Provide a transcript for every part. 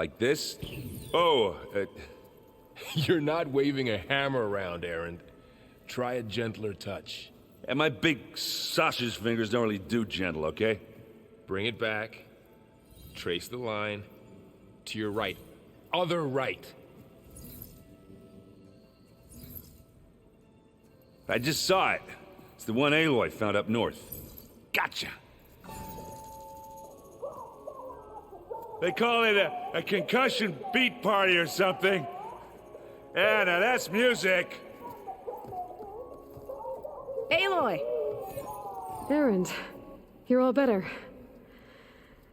Like this? Oh, You're not waving a hammer around, Aaron. Try a gentler touch. and my big sausage fingers don't really do gentle, okay? Bring it back. Trace the line. To your right. Other right. I just saw it. It's the one Aloy found up north. Gotcha! They call it a concussion beat party or something. Yeah, now that's music. Aloy! Erend, you're all better.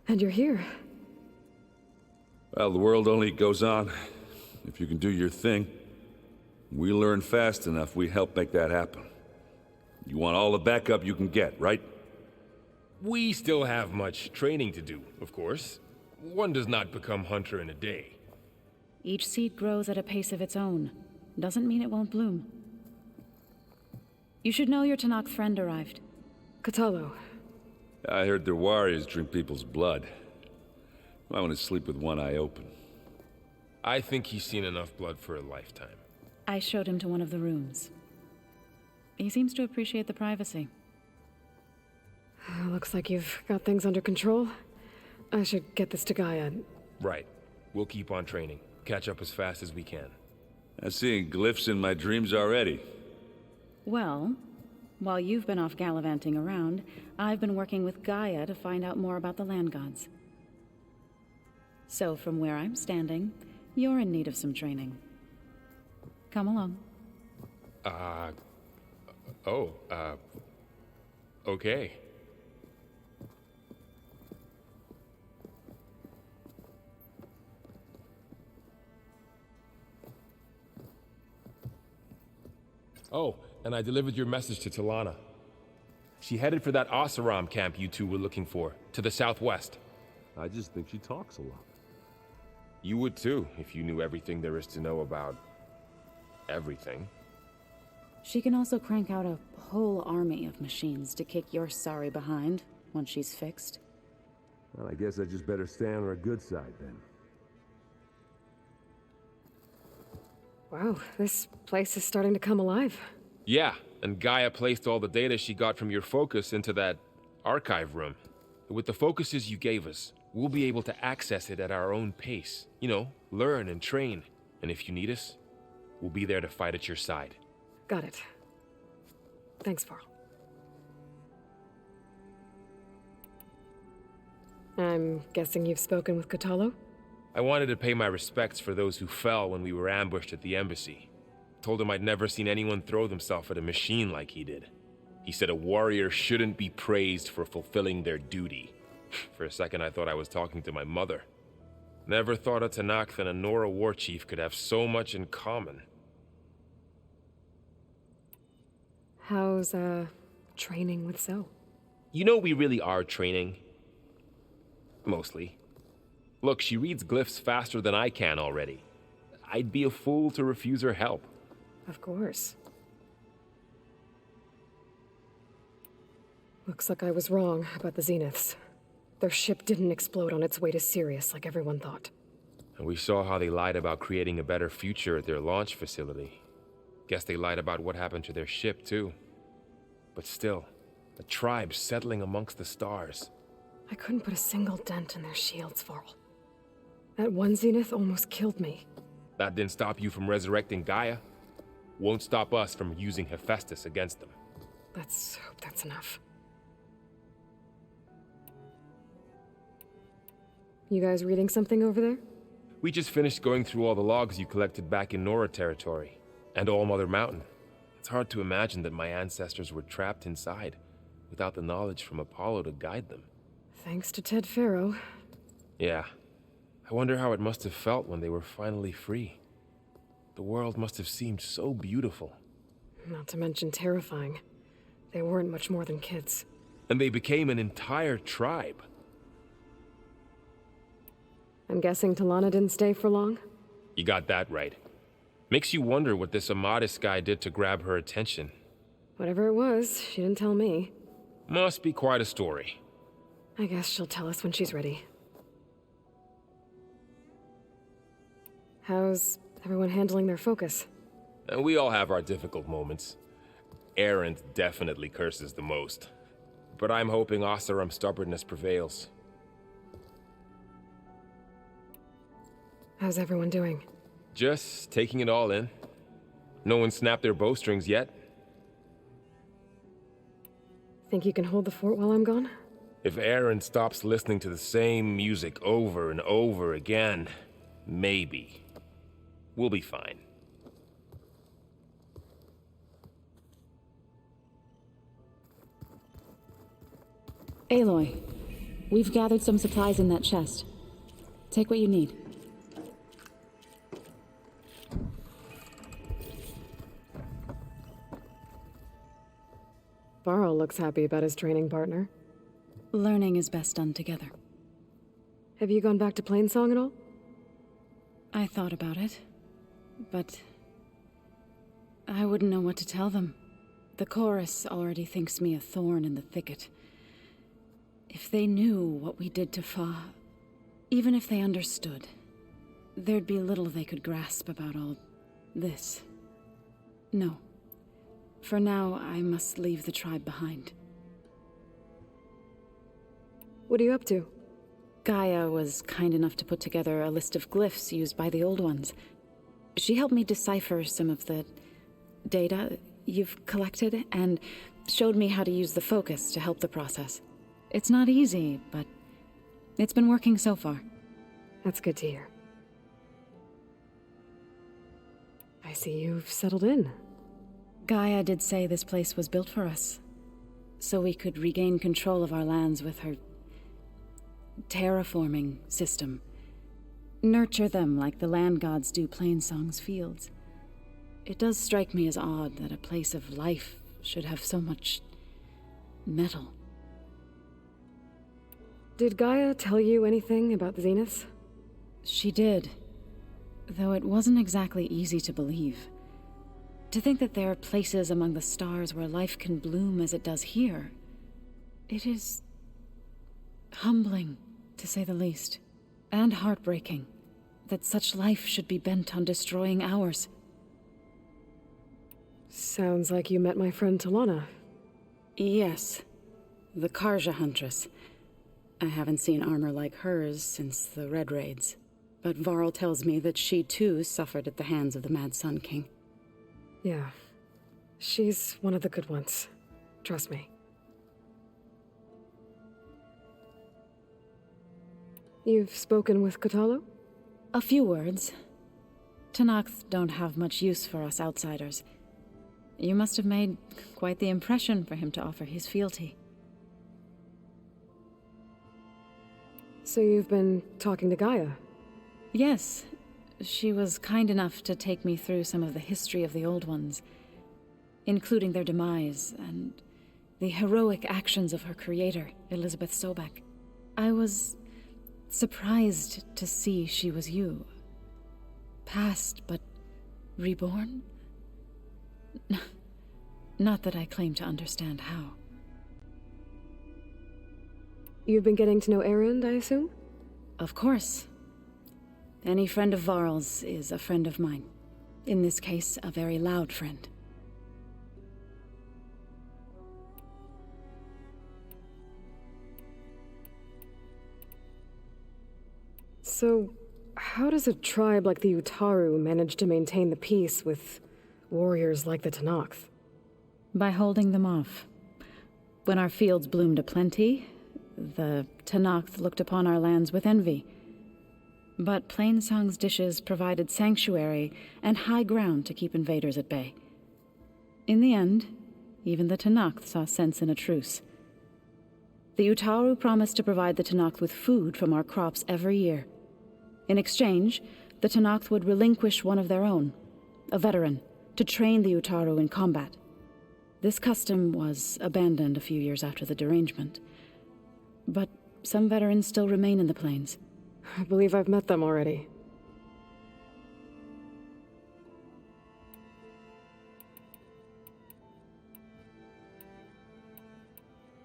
And you're here. Well, the world only goes on if you can do your thing. We learn fast enough, we help make that happen. You want all the backup you can get, right? We still have much training to do, of course. One does not become hunter in a day. Each seed grows at a pace of its own. Doesn't mean it won't bloom. You should know your Tanakh friend arrived. Katalo. I heard their warriors drink people's blood. I want to sleep with one eye open. I think he's seen enough blood for a lifetime. I showed him to one of the rooms. He seems to appreciate the privacy. Looks like you've got things under control. I should get this to Gaia. Right. We'll keep on training. Catch up as fast as we can. I'm seeing glyphs in my dreams already. Well, while you've been off gallivanting around, I've been working with Gaia to find out more about the land gods. So from where I'm standing, you're in need of some training. Come along. Okay. Oh, and I delivered your message to Talana. She headed for that Oseram camp you two were looking for, to the southwest. I just think she talks a lot. You would too, if you knew everything there is to know about everything. She can also crank out a whole army of machines to kick your sorry behind once she's fixed. Well, I guess I just better stay on her good side then. Wow, this place is starting to come alive. Yeah, and Gaia placed all the data she got from your focus into that archive room. With the focuses you gave us, we'll be able to access it at our own pace. You know, learn and train. And if you need us, we'll be there to fight at your side. Got it. Thanks, Varl. I'm guessing you've spoken with Katalo? I wanted to pay my respects for those who fell when we were ambushed at the embassy. Told him I'd never seen anyone throw themselves at a machine like he did. He said a warrior shouldn't be praised for fulfilling their duty. For a second I thought I was talking to my mother. Never thought a Tanakh and a Nora war chief could have so much in common. How's, training with Zoe? You know we really are training. Mostly. Look, she reads glyphs faster than I can already. I'd be a fool to refuse her help. Of course. Looks like I was wrong about the Zeniths. Their ship didn't explode on its way to Sirius like everyone thought. And we saw how they lied about creating a better future at their launch facility. Guess they lied about what happened to their ship, too. But still, a tribe settling amongst the stars. I couldn't put a single dent in their shields, Varl. That one Zenith almost killed me. That didn't stop you from resurrecting Gaia. Won't stop us from using Hephaestus against them. Let's hope that's enough. You guys reading something over there? We just finished going through all the logs you collected back in Nora territory, and All Mother Mountain. It's hard to imagine that my ancestors were trapped inside, without the knowledge from Apollo to guide them. Thanks to Ted Faro. Yeah. I wonder how it must have felt when they were finally free. The world must have seemed so beautiful. Not to mention terrifying. They weren't much more than kids. And they became an entire tribe. I'm guessing Talana didn't stay for long? You got that right. Makes you wonder what this Amadis guy did to grab her attention. Whatever it was, she didn't tell me. Must be quite a story. I guess she'll tell us when she's ready. How's everyone handling their focus? And we all have our difficult moments. Erend definitely curses the most. But I'm hoping Oseram's stubbornness prevails. How's everyone doing? Just taking it all in. No one snapped their bowstrings yet. Think you can hold the fort while I'm gone? If Erend stops listening to the same music over and over again, maybe. We'll be fine. Aloy, we've gathered some supplies in that chest. Take what you need. Varl looks happy about his training partner. Learning is best done together. Have you gone back to Plainsong at all? I thought about it, but I wouldn't know what to tell them. The chorus already thinks me a thorn in the thicket. If they knew what we did to Fa, even if they understood, there'd be little they could grasp about all this. No. For now, I must leave the tribe behind. What are you up to? Gaia was kind enough to put together a list of glyphs used by the Old Ones. She helped me decipher some of the data you've collected, and showed me how to use the focus to help the process. It's not easy, but it's been working so far. That's good to hear. I see you've settled in. Gaia did say this place was built for us, so we could regain control of our lands with her terraforming system. Nurture them like the land gods do Plainsong's fields. It does strike me as odd that a place of life should have so much metal. Did Gaia tell you anything about the Zeniths? She did, though it wasn't exactly easy to believe. To think that there are places among the stars where life can bloom as it does here, it is humbling, to say the least, and heartbreaking that such life should be bent on destroying ours. Sounds like you met my friend Talana. Yes, the Karja Huntress. I haven't seen armor like hers since the Red Raids, but Varl tells me that she too suffered at the hands of the Mad Sun King. Yeah. She's one of the good ones. Trust me. You've spoken with Kotallo? A few words. Tenakth don't have much use for us outsiders. You must have made quite the impression for him to offer his fealty. So you've been talking to Gaia? Yes. She was kind enough to take me through some of the history of the Old Ones, including their demise and the heroic actions of her creator, Elizabeth Sobek. I was surprised to see she was you. Past, but reborn? Not that I claim to understand how. You've been getting to know Erend, I assume? Of course. Any friend of Varl's is a friend of mine. In this case, a very loud friend. So, how does a tribe like the Utaru manage to maintain the peace with warriors like the Tenakth? By holding them off. When our fields bloomed aplenty, the Tenakth looked upon our lands with envy. But Plainsong's dishes provided sanctuary and high ground to keep invaders at bay. In the end, even the Tenakth saw sense in a truce. The Utaru promised to provide the Tenakth with food from our crops every year. In exchange, the Tenakth would relinquish one of their own, a veteran, to train the Utaru in combat. This custom was abandoned a few years after the derangement. But some veterans still remain in the plains. I believe I've met them already.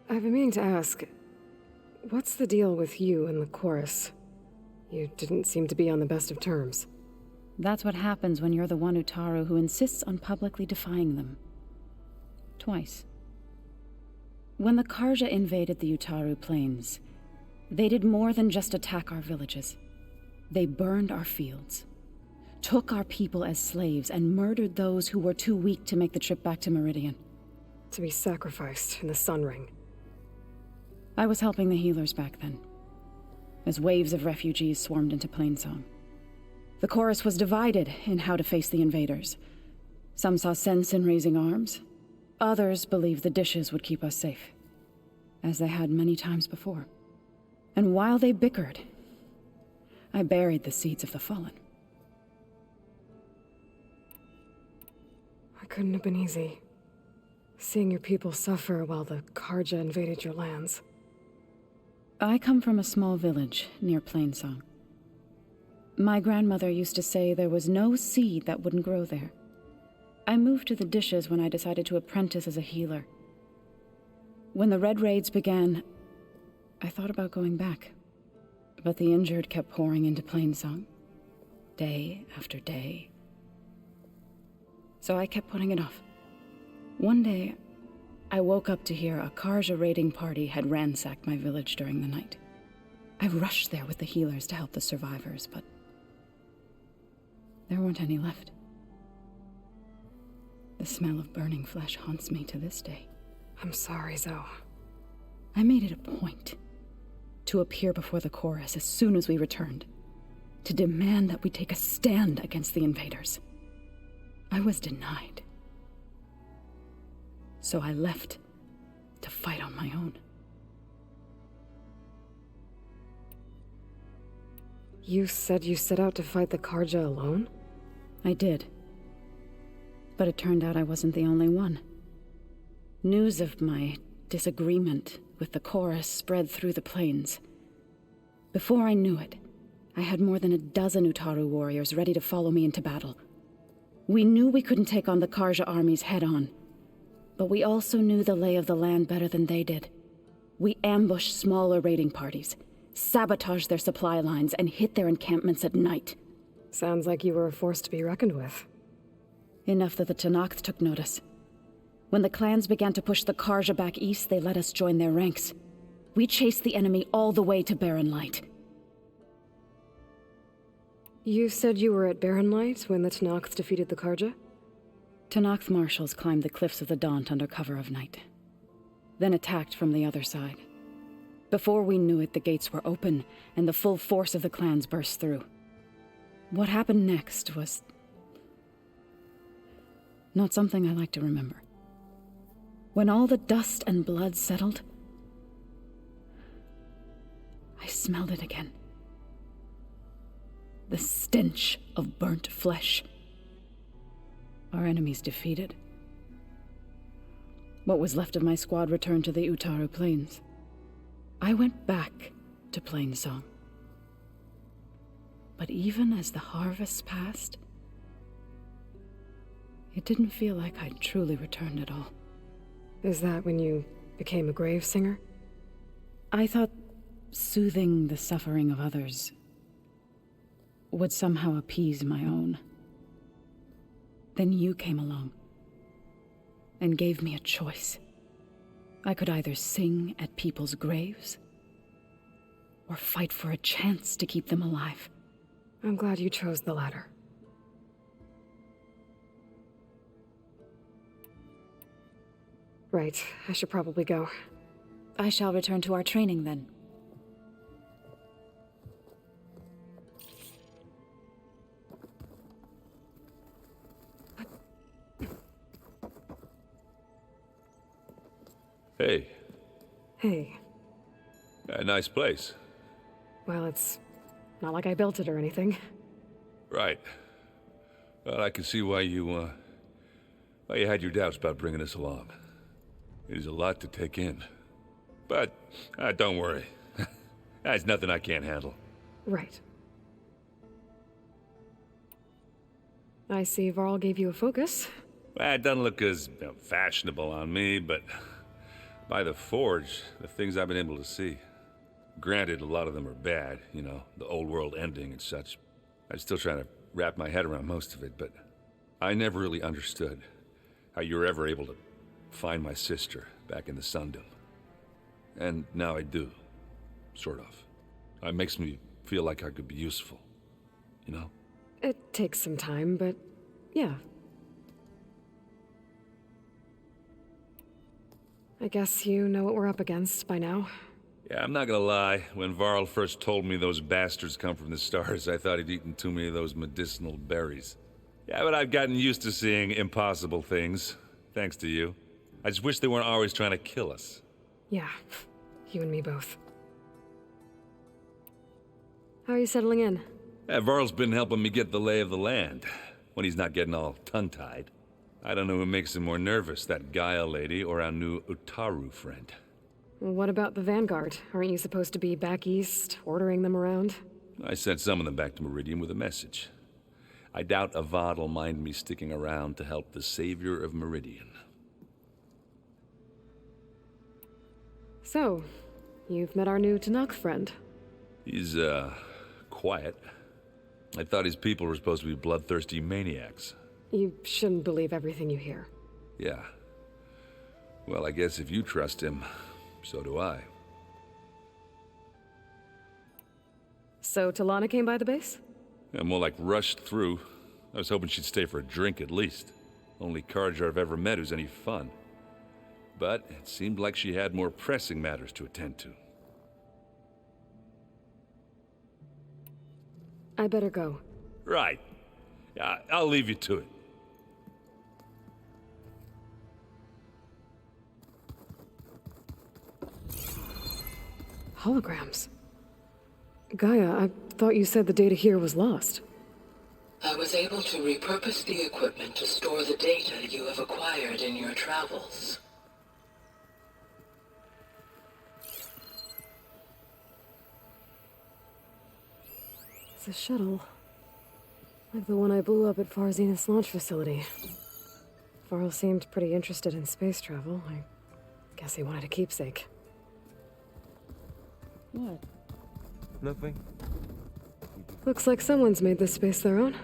I've been meaning to ask, what's the deal with you and the chorus? You didn't seem to be on the best of terms. That's what happens when you're the one Utaru who insists on publicly defying them. Twice. When the Karja invaded the Utaru plains, they did more than just attack our villages. They burned our fields, took our people as slaves, and murdered those who were too weak to make the trip back to Meridian. To be sacrificed in the Sun Ring. I was helping the healers back then, as waves of refugees swarmed into Plainsong. The chorus was divided in how to face the invaders. Some saw sense in raising arms. Others believed the dishes would keep us safe, as they had many times before. And while they bickered, I buried the seeds of the fallen. It couldn't have been easy. Seeing your people suffer while the Karja invaded your lands. I come from a small village near Plainsong. My grandmother used to say there was no seed that wouldn't grow there. I moved to the dishes when I decided to apprentice as a healer. When the Red Raids began, I thought about going back. But the injured kept pouring into Plainsong, day after day. So I kept putting it off. One day, I woke up to hear a Karja raiding party had ransacked my village during the night. I rushed there with the healers to help the survivors, but there weren't any left. The smell of burning flesh haunts me to this day. I'm sorry, Zoe. I made it a point to appear before the chorus as soon as we returned, to demand that we take a stand against the invaders. I was denied. So I left to fight on my own. You said you set out to fight the Karja alone? I did. But it turned out I wasn't the only one. News of my disagreement with the chorus spread through the plains. Before I knew it, I had more than a dozen Utaru warriors ready to follow me into battle. We knew we couldn't take on the Karja armies head-on, but we also knew the lay of the land better than they did. We ambushed smaller raiding parties, sabotaged their supply lines, and hit their encampments at night. Sounds like you were a force to be reckoned with. Enough that the TheTrueHDG took notice. When the clans began to push the Karja back east, they let us join their ranks. We chased the enemy all the way to Barren Light. You said you were at Barren Light when the TheTrueHDG defeated the Karja? TheTrueHDG marshals climbed the cliffs of the Daunt under cover of night, then attacked from the other side. Before we knew it, the gates were open, and the full force of the clans burst through. What happened next was not something I like to remember. When all the dust and blood settled, I smelled it again. The stench of burnt flesh. Our enemies defeated. What was left of my squad returned to the Utaru Plains. I went back to Plainsong. But even as the harvests passed, it didn't feel like I'd truly returned at all. Is that when you became a grave singer? I thought soothing the suffering of others would somehow appease my own. Then you came along and gave me a choice. I could either sing at people's graves or fight for a chance to keep them alive. I'm glad you chose the latter. Right, I should probably go. I shall return to our training then. Hey, Hey, a nice place. well, it's not like I built it or anything. Right. Well, I can see why you had your doubts about bringing us along. It is a lot to take in. But, don't worry. That's nothing I can't handle. Right. I see Varl gave you a focus. Well, it doesn't look as fashionable on me, but by the Forge, the things I've been able to see. Granted, a lot of them are bad, you know, the old world ending and such. I'm still trying to wrap my head around most of it, but I never really understood how you were ever able to find my sister back in the Sundom. And now I do. Sort of. It makes me feel like I could be useful. You know? It takes some time, but yeah. I guess you know what we're up against by now. Yeah, I'm not gonna lie. When Varl first told me those bastards come from the stars, I thought he'd eaten too many of those medicinal berries. Yeah, but I've gotten used to seeing impossible things, thanks to you. I just wish they weren't always trying to kill us. Yeah, you and me both. How are you settling in? Yeah, Varl's been helping me get the lay of the land, when he's not getting all tongue-tied. I don't know who makes him more nervous, that Gaia lady or our new Utaru friend. What about the Vanguard? Aren't you supposed to be back east, ordering them around? I sent some of them back to Meridian with a message. I doubt Avad will mind me sticking around to help the savior of Meridian. So, you've met our new Tanakh friend. He's, quiet. I thought his people were supposed to be bloodthirsty maniacs. You shouldn't believe everything you hear. Yeah. Well, I guess if you trust him, so do I. So Talana came by the base? Yeah, more like rushed through. I was hoping she'd stay for a drink at least. Only Carja I've ever met who's any fun. But it seemed like she had more pressing matters to attend to. I better go. Right. Yeah, I'll leave you to it. Holograms. Gaia, I thought you said the data here was lost. I was able to repurpose the equipment to store the data you have acquired in your travels. It's a shuttle. Like the one I blew up at Far Zenith's launch facility. Varl seemed pretty interested in space travel. I guess he wanted a keepsake. What? Nothing? Looks like someone's made this space their own.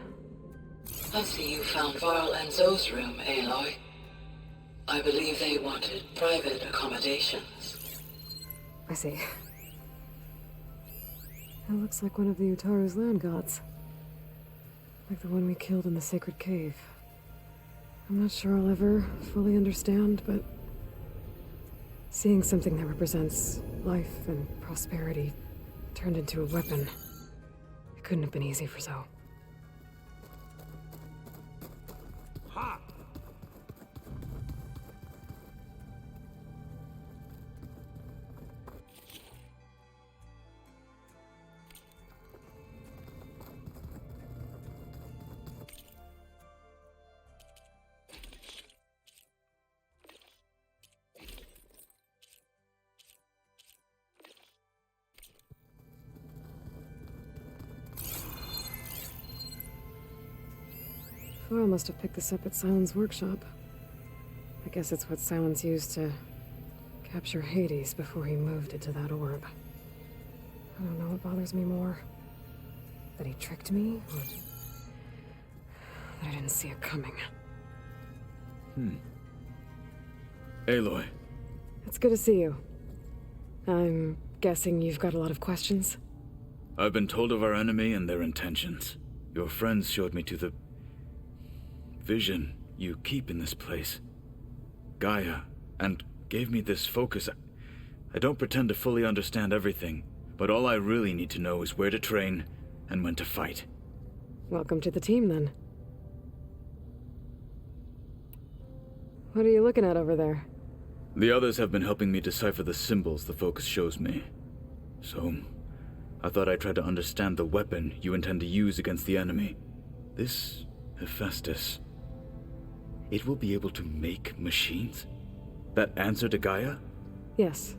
I see you found Varl and Zoe's room, Aloy. I believe they wanted private accommodations. I see. It looks like one of the Utaru's land gods. Like the one we killed in the sacred cave. I'm not sure I'll ever fully understand, but seeing something that represents life and prosperity turned into a weapon, it couldn't have been easy for Zoe. Varl must have picked this up at Silent's workshop. I guess it's what Silence used to capture Hades before he moved it to that orb. I don't know what bothers me more. That he tricked me, or that I didn't see it coming. Aloy. It's good to see you. I'm guessing you've got a lot of questions? I've been told of our enemy and their intentions. Your friends showed me to the vision you keep in this place, Gaia, and gave me this focus. I don't pretend to fully understand everything, but all I really need to know is where to train and when to fight. Welcome to the team, then. What are you looking at over there? The others have been helping me decipher the symbols the focus shows me. So, I thought I'd try to understand the weapon you intend to use against the enemy. This Hephaestus, it will be able to make machines? That answer to Gaia? Yes,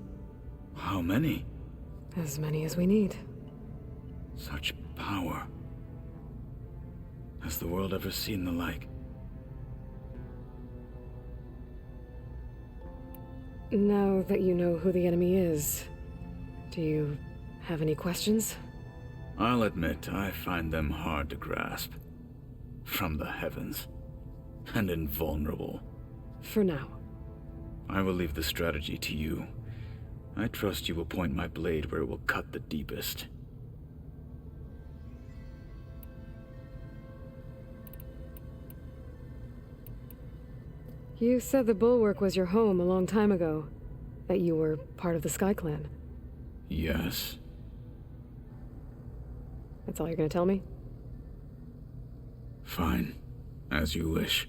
How many? as many as we need. Such power. Has the world ever seen the like? Now that you know who the enemy is, do you have any questions? I'll admit, I find them hard to grasp. from the heavens, and invulnerable. For now. I will leave the strategy to you. I trust you will point my blade where it will cut the deepest. You said the Bulwark was your home a long time ago. That you were part of the Sky Clan. Yes. That's all you're gonna tell me? Fine. As you wish.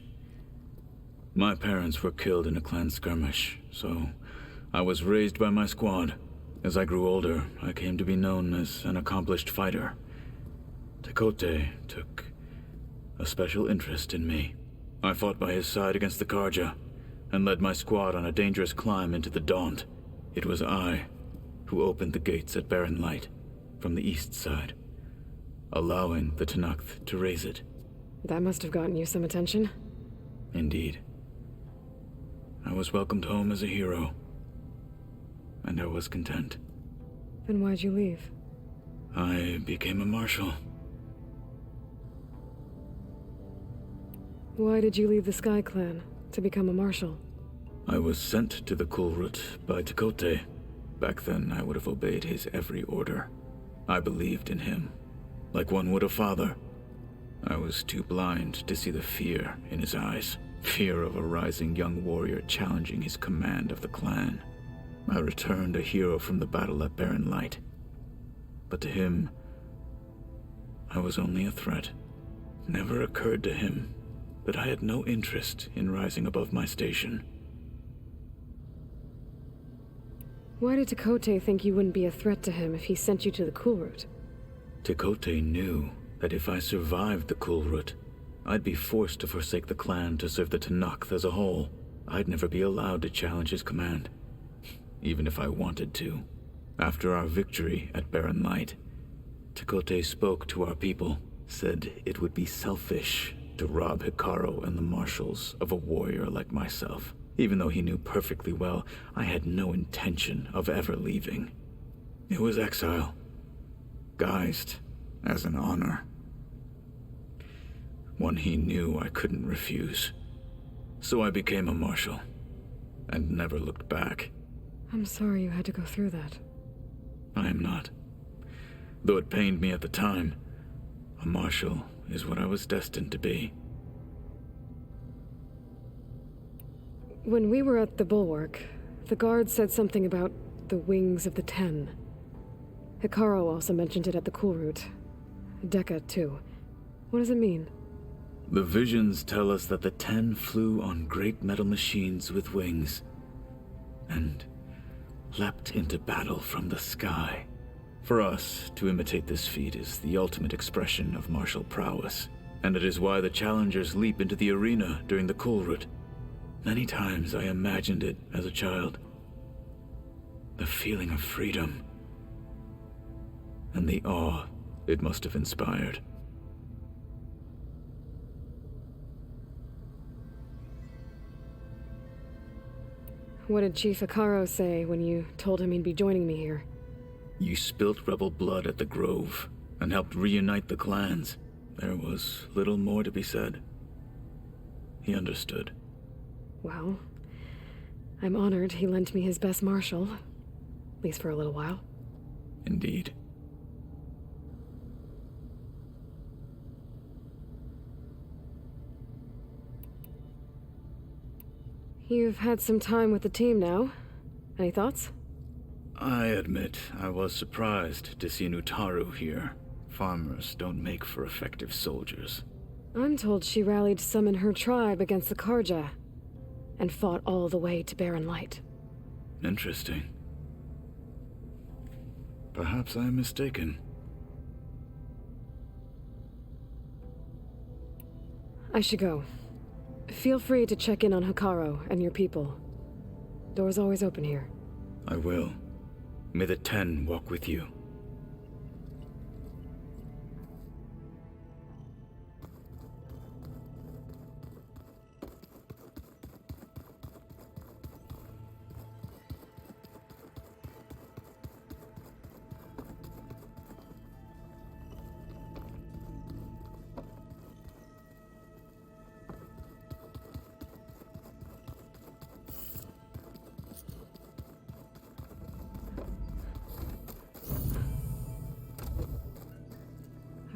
My parents were killed in a clan skirmish, so I was raised by my squad. As I grew older, I came to be known as an accomplished fighter. TheTrueHDG took a special interest in me. I fought by his side against the Karja, and led my squad on a dangerous climb into the Daunt. It was I who opened the gates at Barren Light from the east side, allowing the Tenakth to raise it. That must have gotten you some attention. Indeed. I was welcomed home as a hero, and I was content. Then why'd you leave? I became a marshal. Why did you leave the Sky Clan to become a marshal? I was sent to the Kulrut by TheTrueHDG. Back then, I would have obeyed his every order. I believed in him, like one would a father. I was too blind to see the fear in his eyes. Fear of a rising young warrior challenging his command of the clan. I returned a hero from the battle at Barren Light. But to him, I was only a threat. Never occurred to him that I had no interest in rising above my station. Why did TheTrueHDG think you wouldn't be a threat to him if he sent you to the Kulrut? TheTrueHDG knew that if I survived the Kulrut, I'd be forced to forsake the clan to serve the Tenakth as a whole. I'd never be allowed to challenge his command, even if I wanted to. After our victory at Barren Light, TheTrueHDG spoke to our people, said it would be selfish to rob Hekarro and the marshals of a warrior like myself, even though he knew perfectly well I had no intention of ever leaving. It was exile, guised as an honor. One he knew I couldn't refuse. So I became a marshal, and never looked back. I'm sorry you had to go through that. I am not. Though it pained me at the time, a marshal is what I was destined to be. When we were at the Bulwark, the guard said something about the Wings of the Ten. Hekarro also mentioned it at the Kulrut. Dekka, too. What does it mean? The visions tell us that the Ten flew on great metal machines with wings, and leapt into battle from the sky. For us, to imitate this feat is the ultimate expression of martial prowess, and it is why the challengers leap into the arena during the Kulrut. Many times I imagined it as a child. The feeling of freedom, and the awe it must have inspired. What did Chief Hekarro say when you told him he'd be joining me here? You spilt rebel blood at the Grove, and helped reunite the clans. There was little more to be said. He understood. Well, I'm honored he lent me his best marshal. At least for a little while. Indeed. You've had some time with the team now. Any thoughts? I admit I was surprised to see Nutaru here. Farmers don't make for effective soldiers. I'm told she rallied some in her tribe against the Karja, and fought all the way to Barren Light. Interesting. Perhaps I am mistaken. I should go. Feel free to check in on Hekarro and your people. Door's always open here. I will. May the Ten walk with you.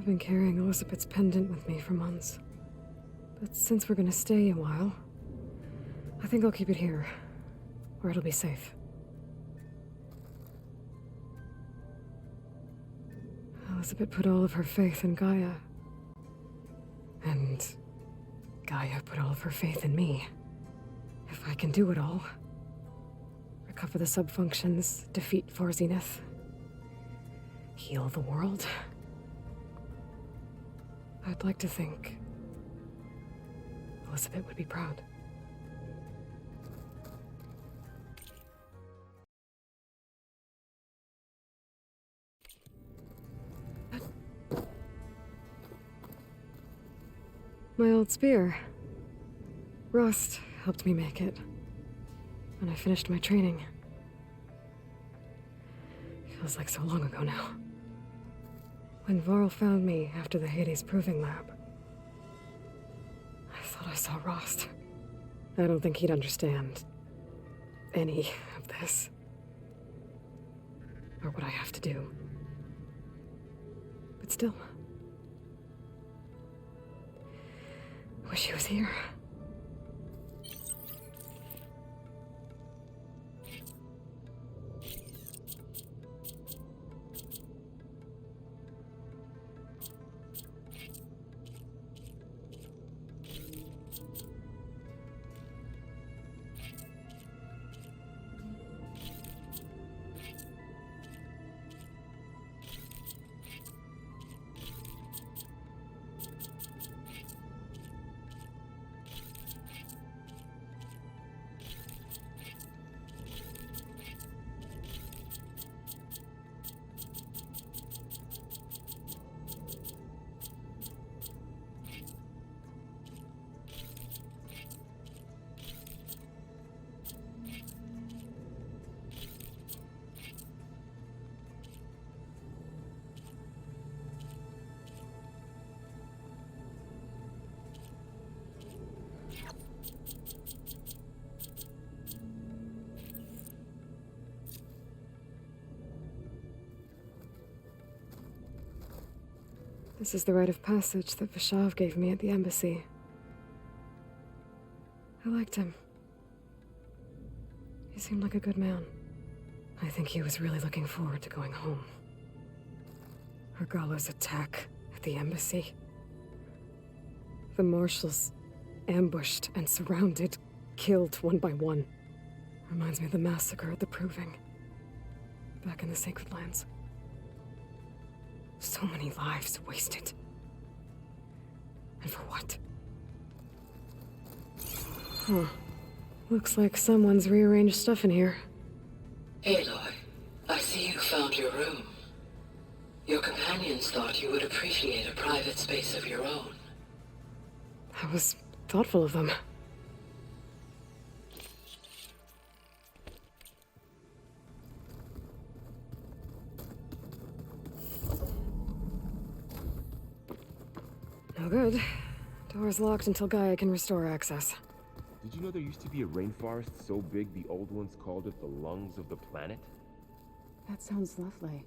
been carrying Elizabeth's pendant with me for months. But since we're gonna stay a while, I think I'll keep it here, where it'll be safe. Elizabeth put all of her faith in Gaia. And Gaia put all of her faith in me. If I can do it all, recover the subfunctions, defeat for Zenith, heal the world, I'd like to think Elizabeth would be proud. My old spear. Rust helped me make it when I finished my training. Feels like so long ago now. When Varl found me after the Hades Proving Lab, I thought I saw Rost. I don't think he'd understand any of this, or what I have to do. But still, I wish he was here. This is the rite of passage that Vishav gave me at the embassy. I liked him. He seemed like a good man. I think he was really looking forward to going home. Argala's attack at the embassy. The marshals ambushed and surrounded, killed one by one. Reminds me of the massacre at the Proving, back in the Sacred Lands. So many lives wasted. And for what? Huh. Looks like someone's rearranged stuff in here. Aloy, I see you found your room. Your companions thought you would appreciate a private space of your own. That was thoughtful of them. No good. Door's locked until Gaia can restore access. Did you know there used to be a rainforest so big the old ones called it the lungs of the planet? That sounds lovely.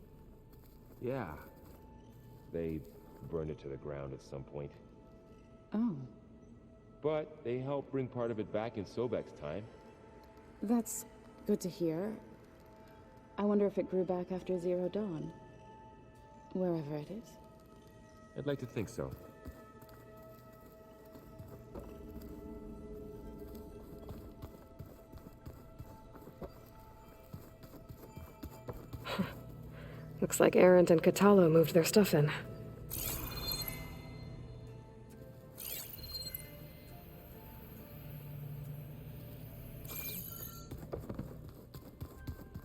Yeah. They burned it to the ground at some point. Oh, But they helped bring part of it back in Sobek's time. that's good to hear. I wonder if it grew back after Zero Dawn. Wherever it is. I'd like to think so. Looks like Arendt and Catalo moved their stuff in.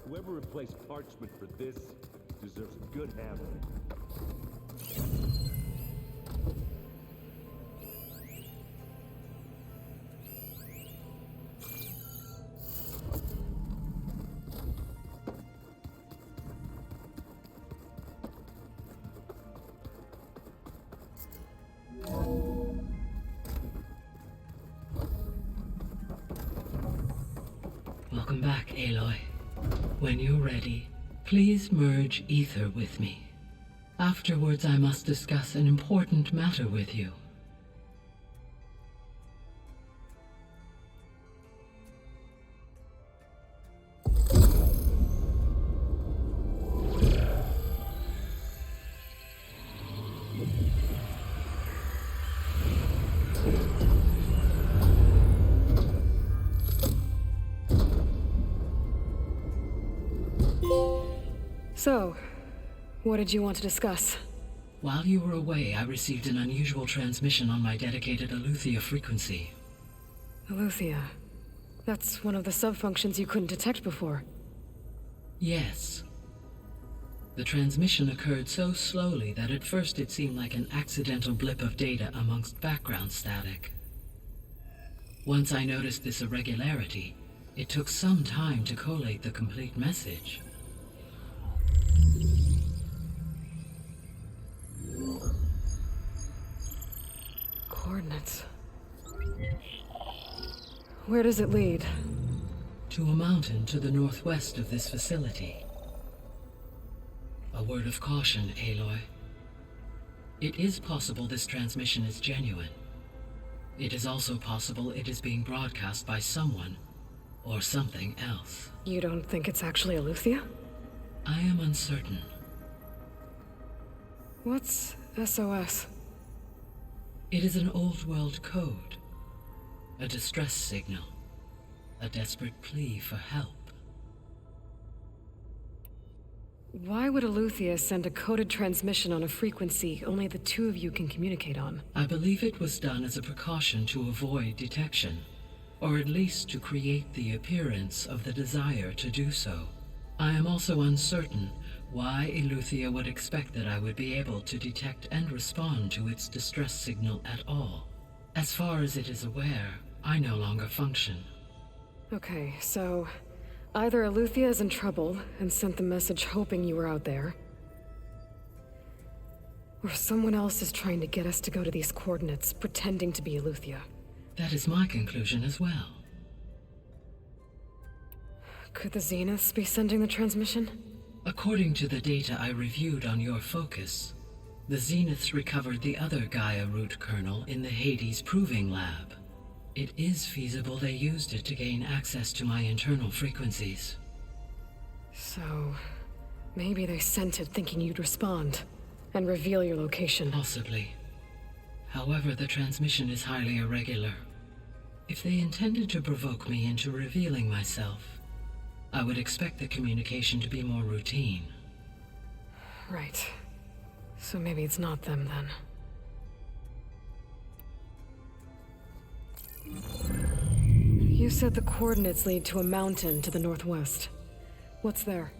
Whoever replaced parchment for this deserves a good hammering. Welcome back, Aloy. When you're ready, please merge ether with me. Afterwards, I must discuss an important matter with you. So, what did you want to discuss? While you were away, I received an unusual transmission on my dedicated Aletheia frequency. Aletheia. That's one of the subfunctions you couldn't detect before. Yes. The transmission occurred so slowly that at first it seemed like an accidental blip of data amongst background static. Once I noticed this irregularity, it took some time to collate the complete message. Coordinates. Where does it lead? To a mountain to the northwest of this facility. A word of caution, Aloy. It is possible this transmission is genuine. It is also possible it is being broadcast by someone or something else. You don't think it's actually Aletheia? I am uncertain. What's SOS? It is an old world code. A distress signal. A desperate plea for help. Why would Aletheia send a coded transmission on a frequency only the two of you can communicate on? I believe it was done as a precaution to avoid detection, or at least to create the appearance of the desire to do so. I am also uncertain why Aletheia would expect that I would be able to detect and respond to its distress signal at all. As far as it is aware, I no longer function. Okay, so either Aletheia is in trouble and sent the message hoping you were out there, or someone else is trying to get us to go to these coordinates, pretending to be Aletheia. That is my conclusion as well. Could the Zeniths be sending the transmission? According to the data I reviewed on your focus, the Zeniths recovered the other Gaia root kernel in the Hades Proving Lab. It is feasible they used it to gain access to my internal frequencies. So, maybe they sent it thinking you'd respond and reveal your location. Possibly. However, the transmission is highly irregular. If they intended to provoke me into revealing myself, I would expect the communication to be more routine. Right. So maybe it's not them then. You said the coordinates lead to a mountain to the northwest. What's there?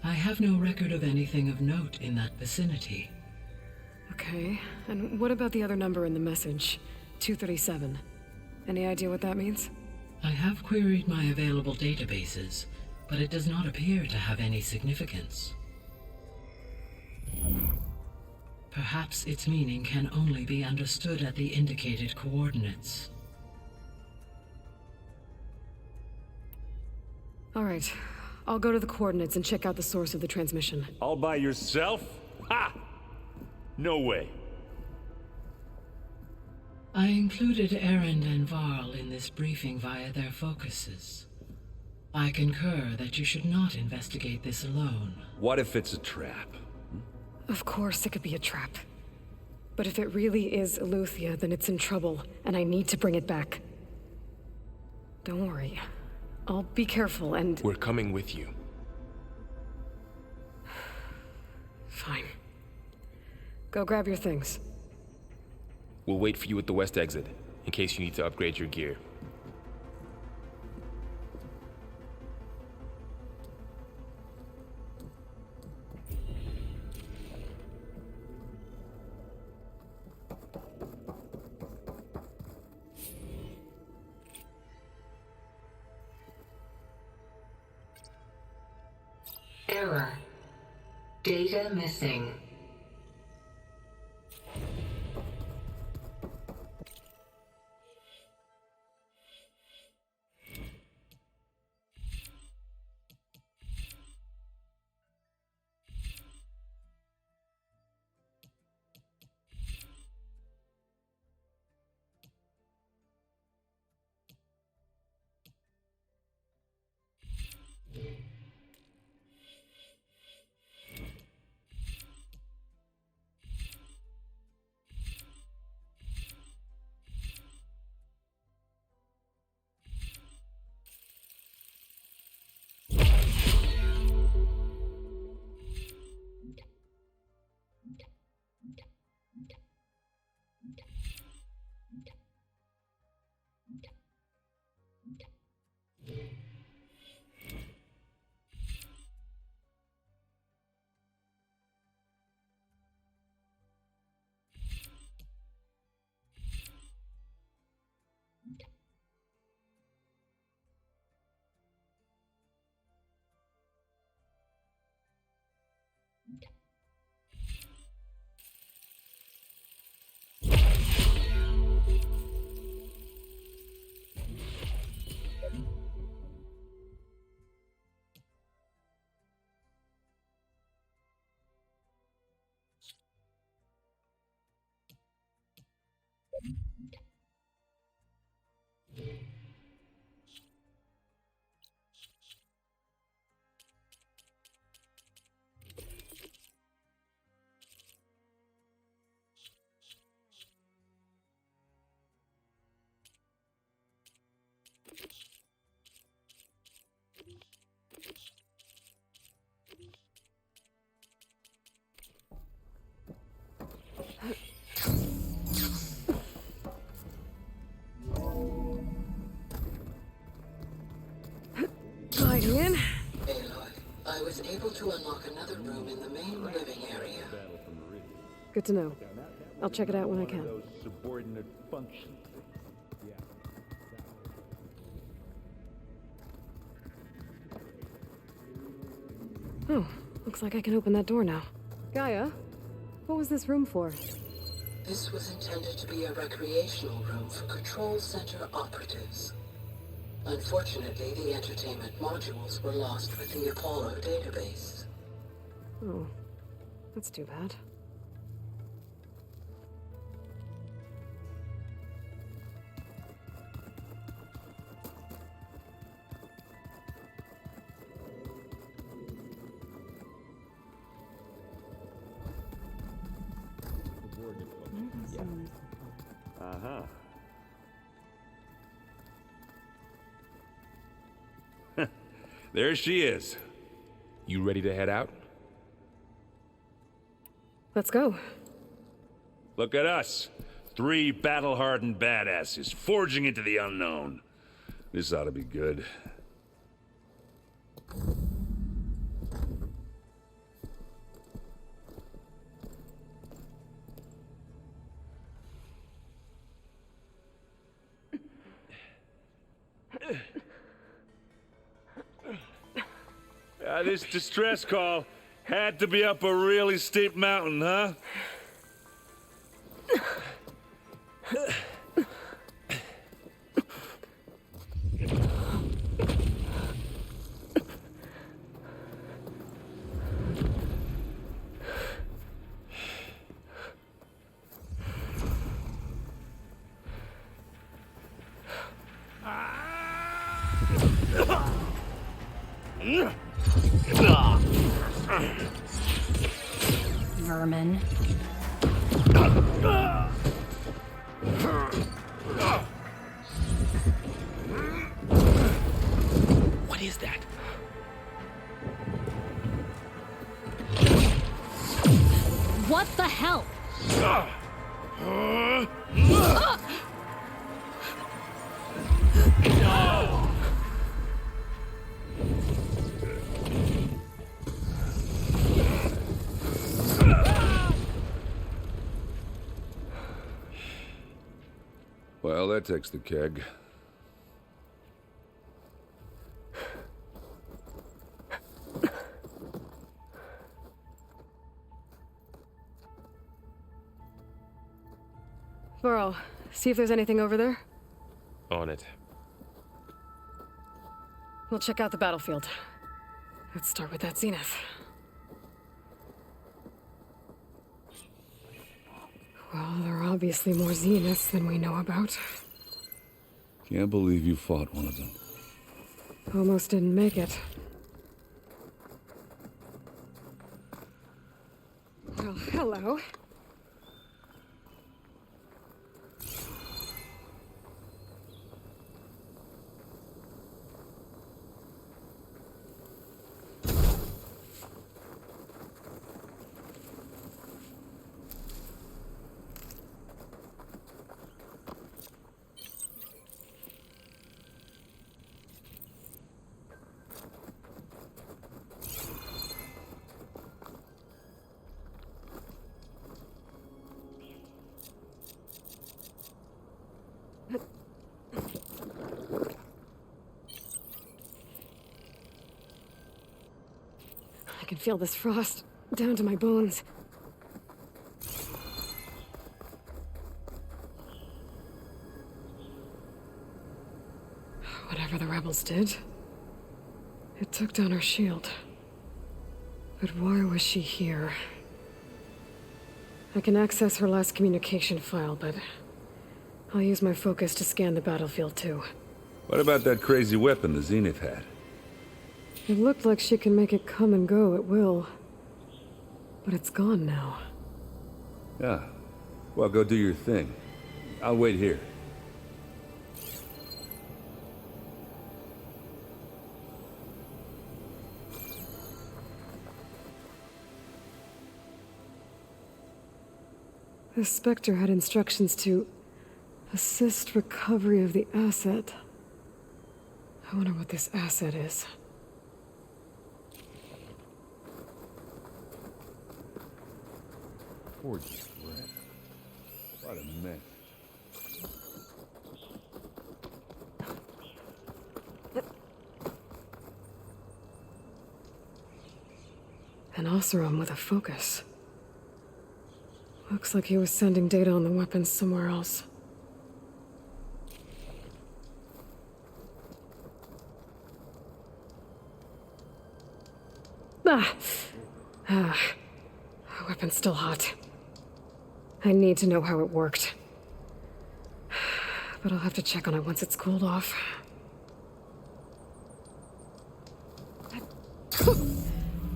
I have no record of anything of note in that vicinity. Okay, and what about the other number in the message? 237. Any idea what that means? I have queried my available databases, but it does not appear to have any significance. Perhaps its meaning can only be understood at the indicated coordinates. All right, I'll go to the coordinates and check out the source of the transmission. All by yourself? Ha! No way. I included Erend and Varl in this briefing via their focuses. I concur that you should not investigate this alone. What if it's a trap? Of course it could be a trap. But if it really is Aletheia, then it's in trouble, and I need to bring it back. Don't worry. I'll be careful and... We're coming with you. Fine. Go grab your things. We'll wait for you at the west exit, in case you need to upgrade your gear. Error. Data missing. Hi, Ian. Aloy, I was able to unlock another room in the main living area. Good to know. I'll check it out when I can. Those subordinate functions. Oh, looks like I can open that door now. Gaia, what was this room for? This was intended to be a recreational room for Control Center operatives. Unfortunately, the entertainment modules were lost with the Apollo database. Oh, that's too bad. Uh-huh. There she is. You ready to head out? Let's go. Look at us. 3 battle-hardened badasses forging into the unknown. This ought to be good. This distress call had to be up a really steep mountain, huh? Vermin. What is that? What the hell? Well, that takes the keg. Burl, see if there's anything over there. On it. We'll check out the battlefield. Let's start with that zenith. Well, there are obviously more zeniths than we know about. Can't believe you fought one of them. Almost didn't make it. Well, hello. I can feel this frost down to my bones. Whatever the rebels did, it took down her shield. But why was she here? I can access her last communication file, but I'll use my focus to scan the battlefield too. What about that crazy weapon the Zenith had? It looked like she can make it come and go at will. But it's gone now. Yeah. Well, go do your thing. I'll wait here. The Spectre had instructions to assist recovery of the asset. I wonder what this asset is. Poor Brent. What a mess. An Oseram with a focus. Looks like he was sending data on the weapons somewhere else. Weapon's still hot. I need to know how it worked. But I'll have to check on it once it's cooled off.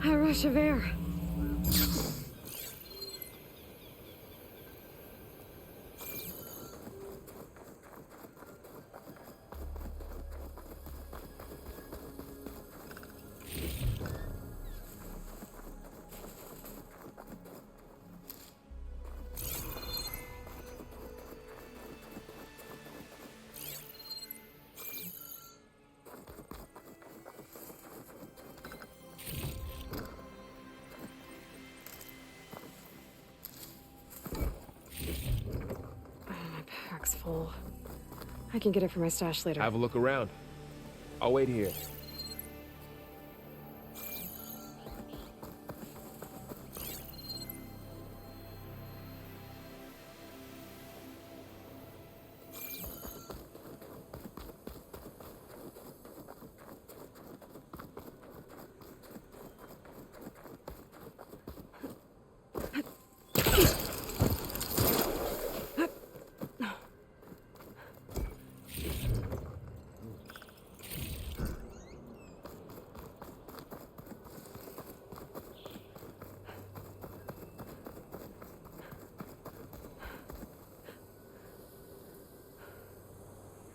A rush of air. Full. I can get it from my stash later. Have a look around. I'll wait here.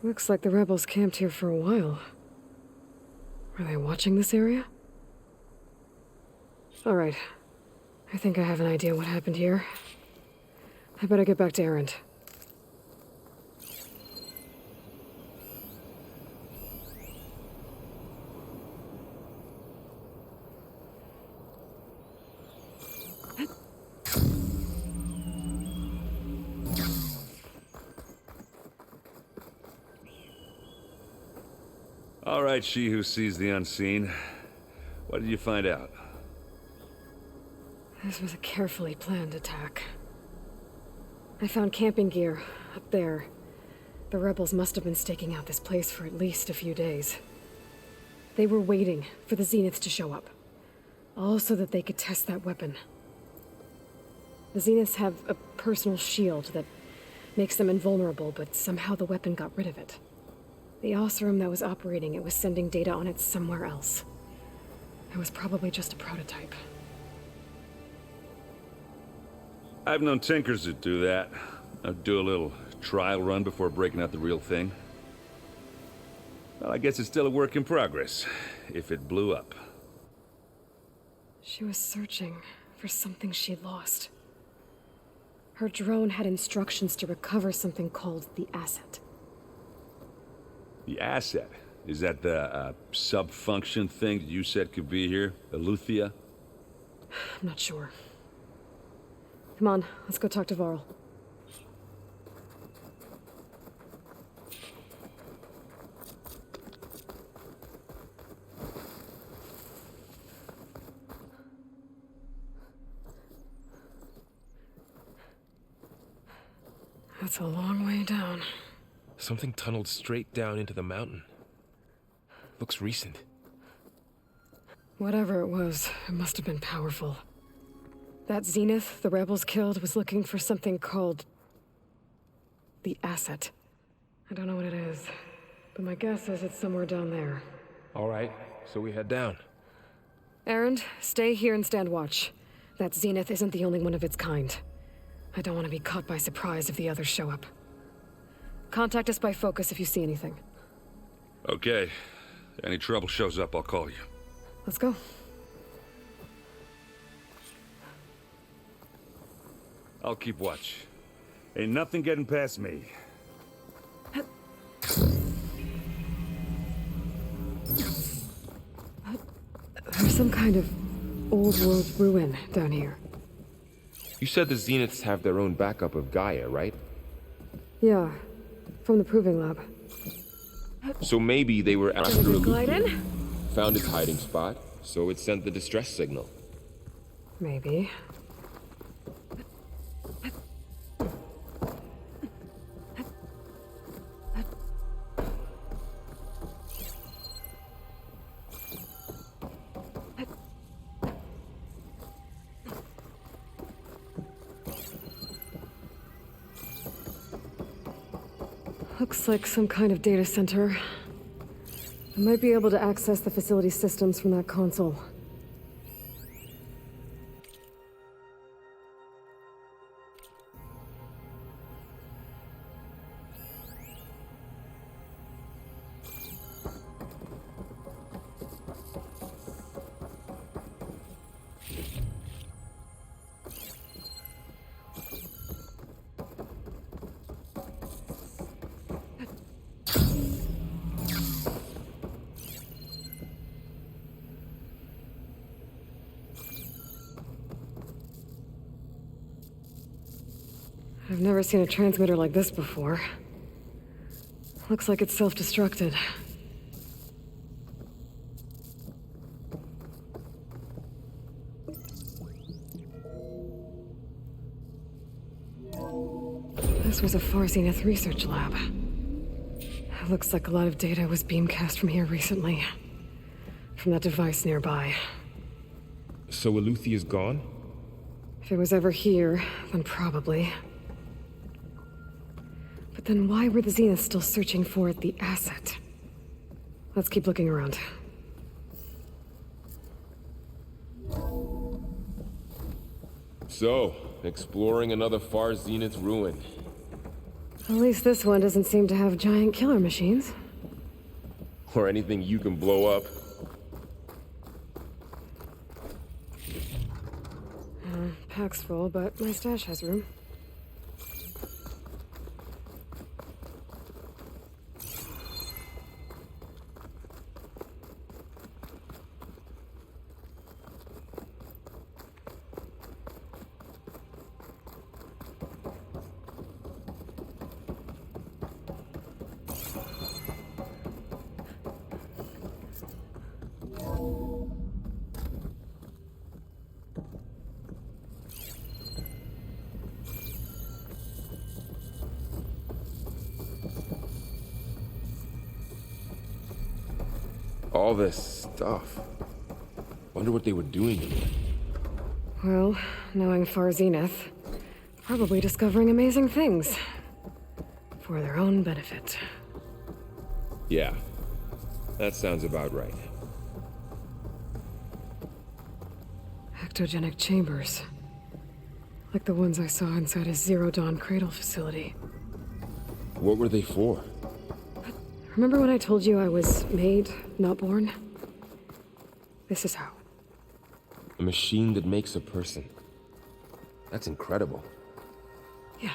Looks like the rebels camped here for a while. Are they watching this area? Alright. I think I have an idea what happened here. I better get back to Erend. All right, she who sees the unseen. What did you find out? This was a carefully planned attack. I found camping gear up there. The rebels must have been staking out this place for at least a few days. They were waiting for the Zeniths to show up. All so that they could test that weapon. The Zeniths have a personal shield that makes them invulnerable, but somehow the weapon got rid of it. The Oseram that was operating it was sending data on it somewhere else. It was probably just a prototype. I've known tinkers that do that. I'd do a little trial run before breaking out the real thing. Well, I guess it's still a work in progress, if it blew up. She was searching for something she'd lost. Her drone had instructions to recover something called the asset. The asset? Is that the sub-function thing that you said could be here? Eleuthia? I'm not sure. Come on, let's go talk to Varl. That's a long way down. Something tunneled straight down into the mountain. Looks recent. Whatever it was, it must have been powerful. That Zenith the rebels killed was looking for something called the asset. I don't know what it is, but my guess is it's somewhere down there. All right, so we head down. Erend, stay here and stand watch. That Zenith isn't the only one of its kind. I don't want to be caught by surprise if the others show up. Contact us by focus if you see anything. Okay. Any trouble shows up, I'll call you. Let's go. I'll keep watch. Ain't nothing getting past me. There's some kind of old world ruin down here. You said the Zeniths have their own backup of Gaia, right? Yeah, from the proving lab. So maybe they were after Gonna glide Eleuthia, in? found its hiding spot, so it sent the distress signal. Maybe. Looks like some kind of data center. I might be able to access the facility systems from that console. I've never seen a transmitter like this before. Looks like it's self-destructed. This was a Far Zenith research lab. Looks like a lot of data was beamcast from here recently. From that device nearby. So Eleuthia's gone? If it was ever here, then probably. But then why were the Zeniths still searching for the asset? Let's keep looking around. So, exploring another Far Zenith ruin. At least this one doesn't seem to have giant killer machines. Or anything you can blow up. Pack's full, but my stash has room. All this stuff. Wonder what they were doing here. Well, knowing Far Zenith, probably discovering amazing things. For their own benefit. Yeah, that sounds about right. Ectogenic chambers. Like the ones I saw inside his Zero Dawn Cradle facility. What were they for? Remember when I told you I was made, not born? This is how. A machine that makes a person. That's incredible. Yeah.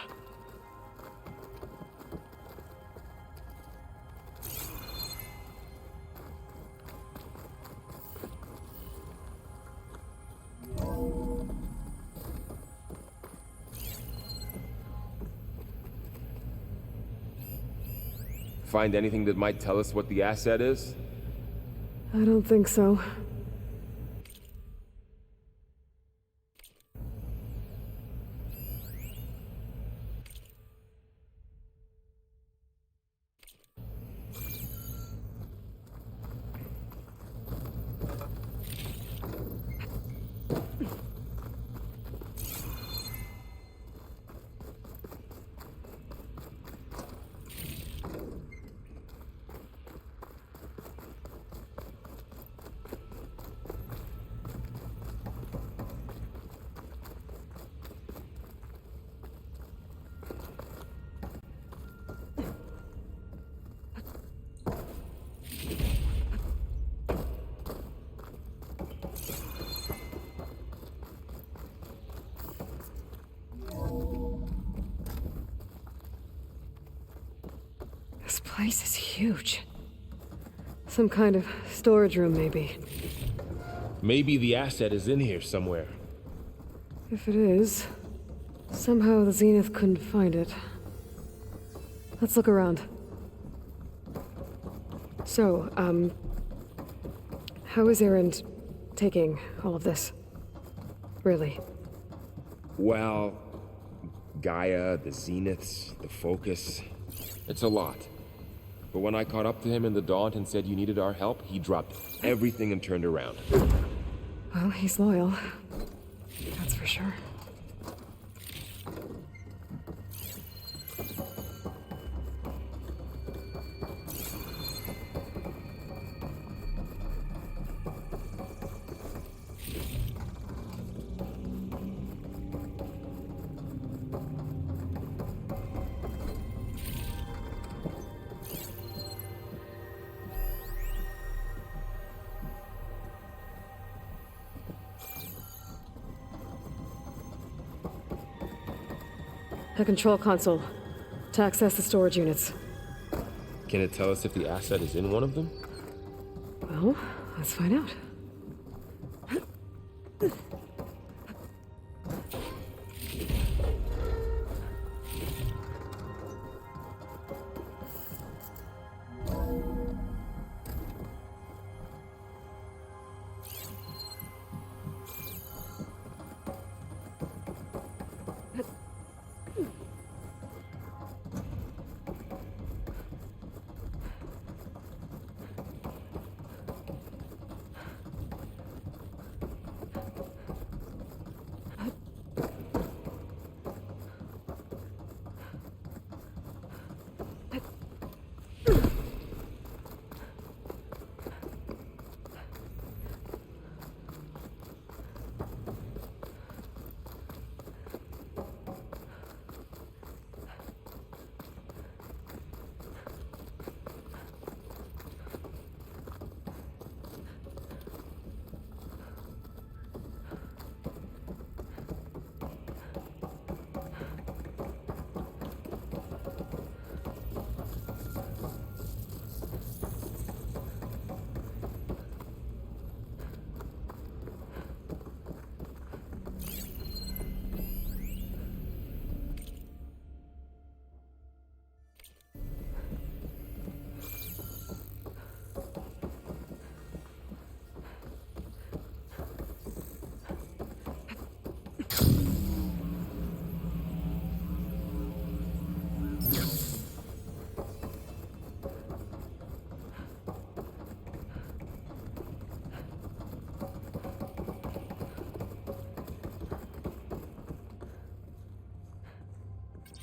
Find anything that might tell us what the asset is? I don't think so. This place is huge. Some kind of storage room, maybe. Maybe the asset is in here somewhere. If it is, somehow the Zenith couldn't find it. Let's look around. So, how is Erend taking all of this? Really? Well, Gaia, the Zeniths, the Focus. It's a lot. But when I caught up to him in the Daunt and said you needed our help, he dropped everything and turned around. Well, he's loyal. That's for sure. A control console to access the storage units. Can it tell us if the asset is in one of them? Well, let's find out.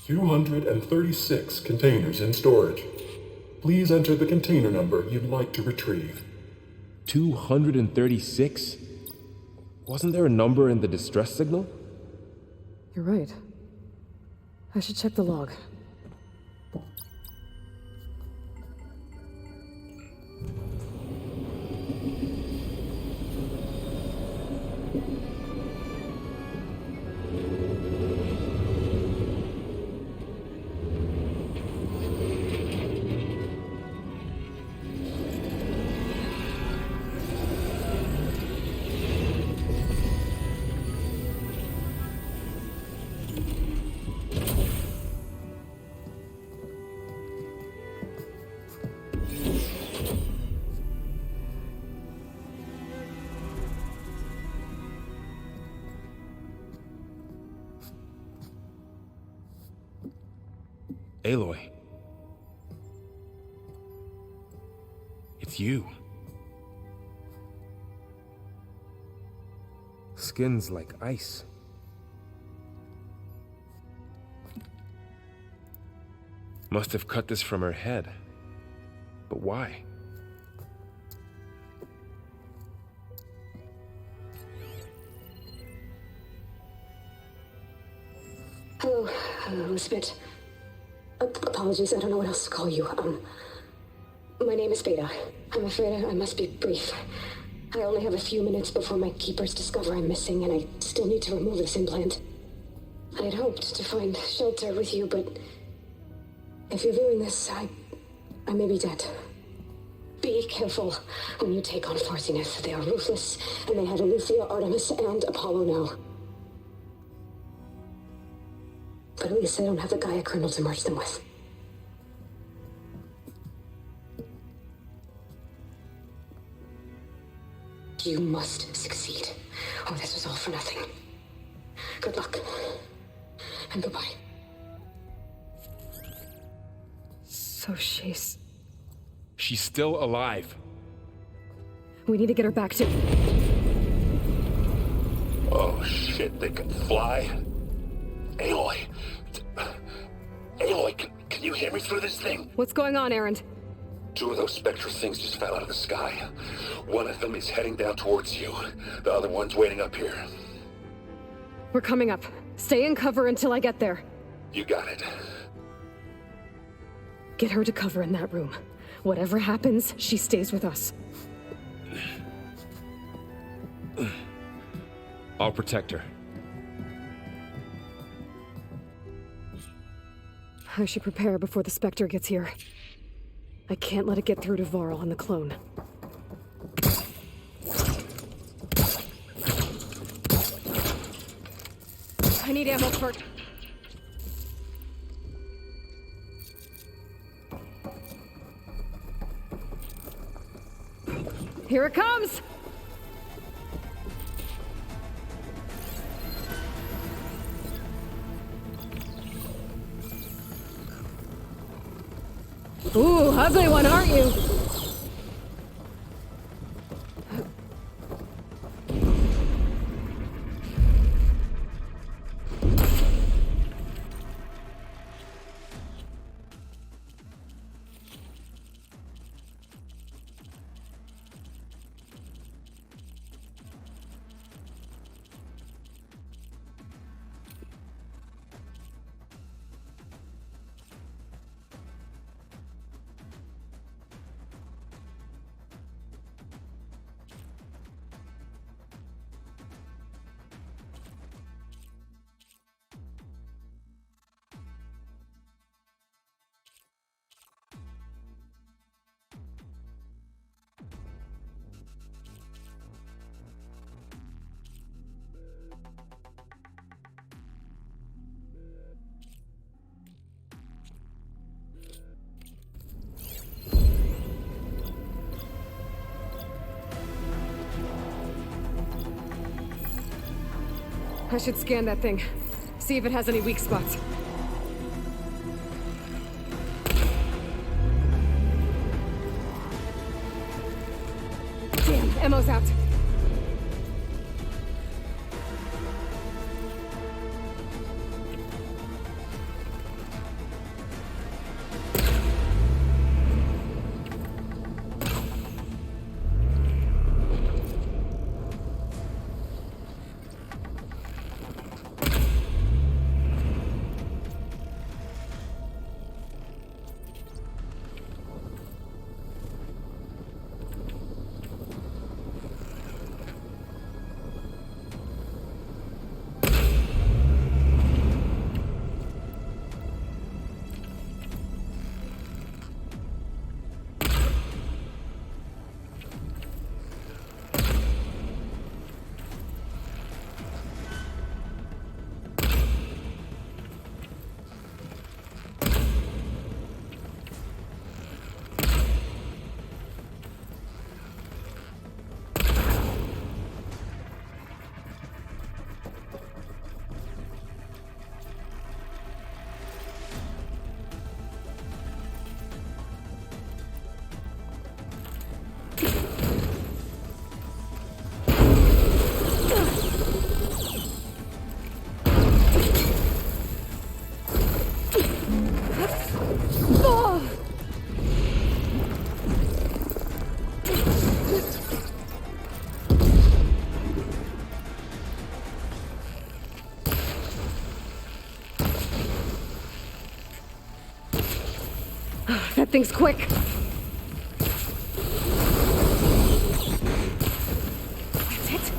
"236 containers in storage. Please enter the container number you'd like to retrieve." 236? Wasn't there a number in the distress signal? You're right. I should check the log. Aloy. It's you. Skin's like ice. Must have cut this from her head. But why? Hello, Spit. Apologies, I don't know what else to call you. My name is Beta. I'm afraid I must be brief. I only have a few minutes before my keepers discover I'm missing, and I still need to remove this implant. I had hoped to find shelter with you, but if you're viewing this, I may be dead. Be careful when you take on Farsiness. They are ruthless, and they have Eleuthia, Artemis, and Apollo now. But at least they don't have the Gaia kernel to merge them with. You must succeed. Oh, this was all for nothing. Good luck. And goodbye. So she's still alive. We need to get her back to... Oh shit, they can fly? Aloy. Aloy, can you hear me through this thing? What's going on, Erend? 2 of those spectral things just fell out of the sky. One of them is heading down towards you. The other one's waiting up here. We're coming up. Stay in cover until I get there. You got it. Get her to cover in that room. Whatever happens, she stays with us. I'll protect her. I should prepare before the Spectre gets here. I can't let it get through to Varl and the clone. I need ammo for... Here it comes! Ooh, ugly one, aren't you? I should scan that thing. See if it has any weak spots. Damn, ammo's out. That thing's quick. That's it.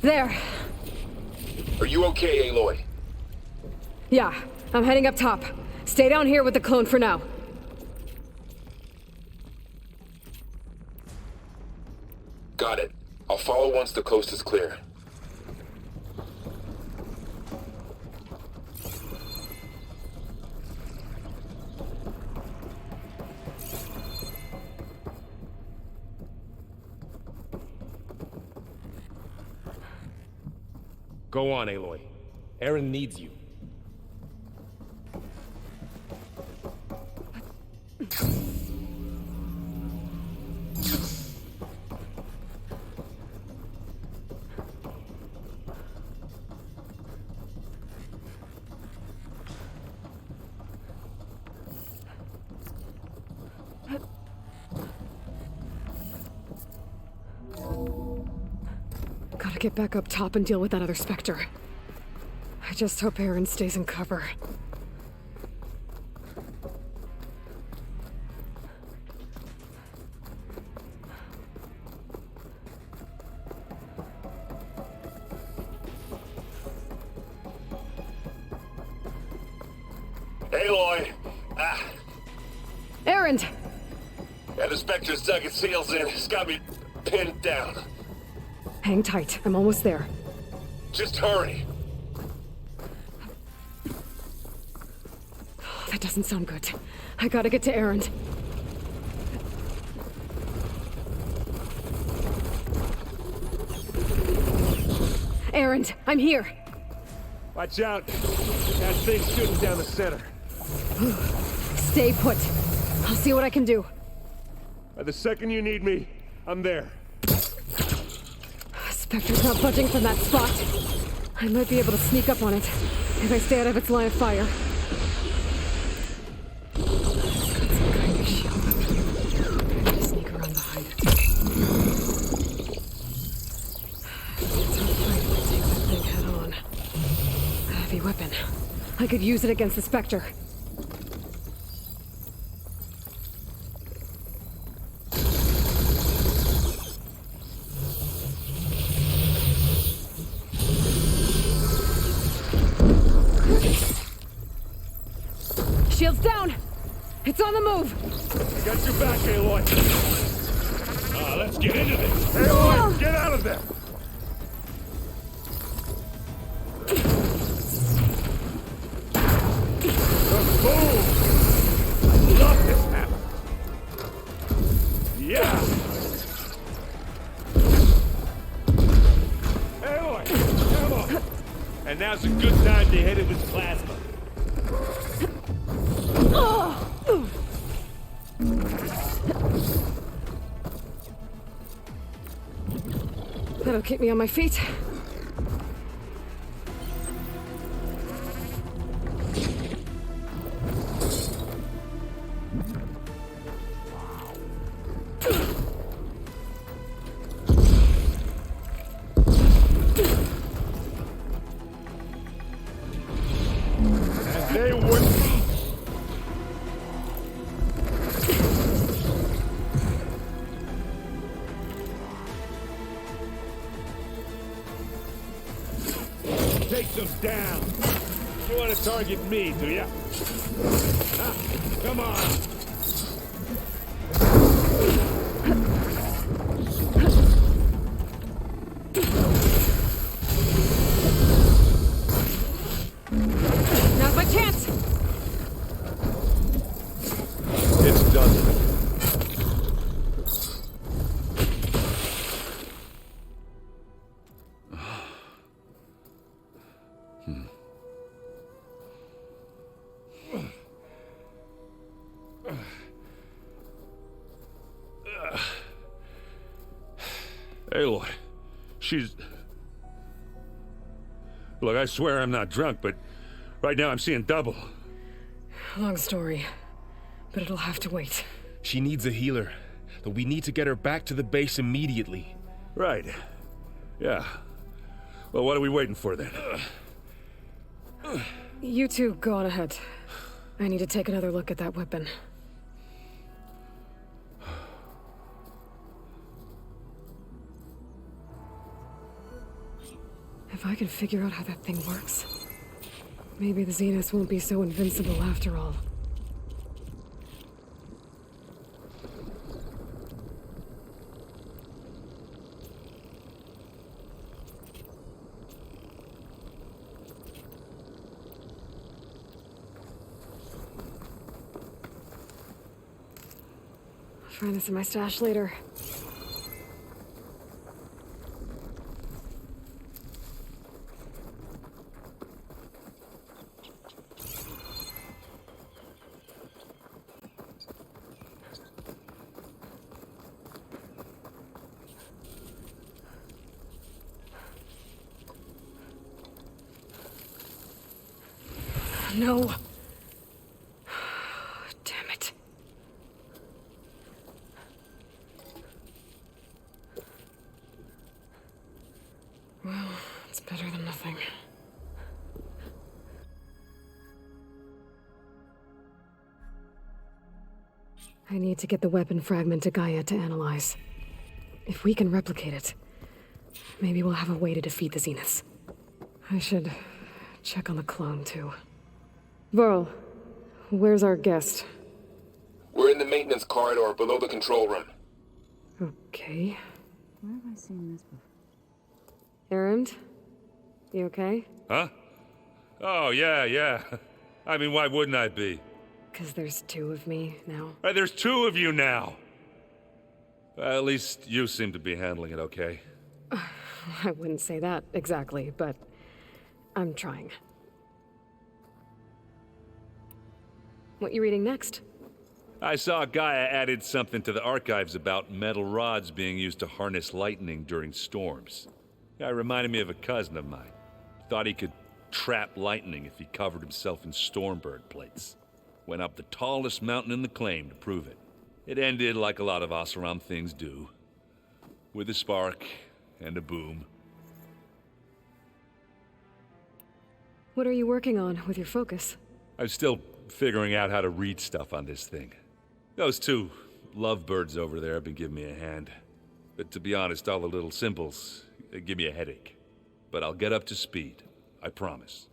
There. Are you okay, Aloy? Yeah, I'm heading up top. Stay down here with the clone for now. Got it. I'll follow once the coast is clear. Go on, Aloy. Aaron needs you. Gotta get back up top and deal with that other Spectre. I just hope Aaron stays in cover. Aloy! Aaron! Yeah, the Spectre's dug its heels in. It's got me pinned down. Hang tight. I'm almost there. Just hurry. That doesn't sound good. I gotta get to Aaron. Aaron, I'm here. Watch out. That thing's shooting down the center. Stay put. I'll see what I can do. By the second you need me, I'm there. Spectre's not budging from that spot. I might be able to sneak up on it if I stay out of its line of fire. It's got some kind of shield up here. I need to sneak around behind it. It's hard fight if I take that thing head on. A heavy weapon. I could use it against the Spectre. Shield's down! It's on the move! I got your back, Aloy. Let's get into this. Aloy, get out of there! Boom! I love this hammer. Yeah! Aloy, come on! And now's a good time to hit it with plasma. That'll keep me on my feet. And they wouldn't. Take them down. You want to target me, do ya? Come on. Now's my chance! It's done. Aloy, she's... Look, I swear I'm not drunk, but right now I'm seeing double. Long story, but it'll have to wait. She needs a healer, but we need to get her back to the base immediately. Right. Yeah. Well, what are we waiting for then? You two go on ahead. I need to take another look at that weapon. If I can figure out how that thing works, maybe the Zeniths won't be so invincible after all. I'll find this in my stash later. No. Damn it. Well, it's better than nothing. I need to get the weapon fragment to Gaia to analyze. If we can replicate it, maybe we'll have a way to defeat the Zeniths. I should check on the clone, too. Varl, where's our guest? We're in the maintenance corridor below the control room. Okay. Where have I seen this before? Erend? You okay? Huh? Oh, yeah. I mean, why wouldn't I be? 'Cause there's two of me now. Right, there's two of you now. At least you seem to be handling it okay. I wouldn't say that exactly, but I'm trying. What you reading next? I saw Gaia added something to the archives about metal rods being used to harness lightning during storms. Guy reminded me of a cousin of mine. Thought he could trap lightning if he covered himself in stormbird plates. Went up the tallest mountain in the claim to prove it. It ended like a lot of Oseram things do. With a spark and a boom. What are you working on with your focus? I'm still figuring out how to read stuff on this thing. Those two lovebirds over there have been giving me a hand. But to be honest, all the little symbols, they give me a headache. But I'll get up to speed, I promise.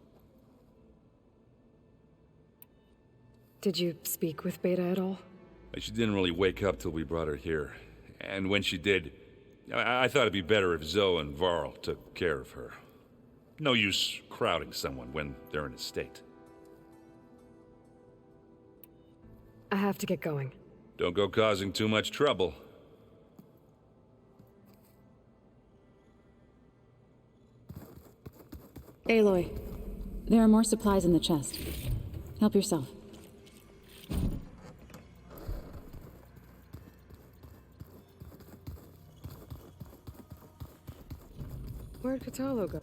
Did you speak with Beta at all? She didn't really wake up till we brought her here. And when she did, I thought it'd be better if Zoe and Varl took care of her. No use crowding someone when they're in a state. I have to get going. Don't go causing too much trouble. Aloy, there are more supplies in the chest. Help yourself. Where'd Katalo go?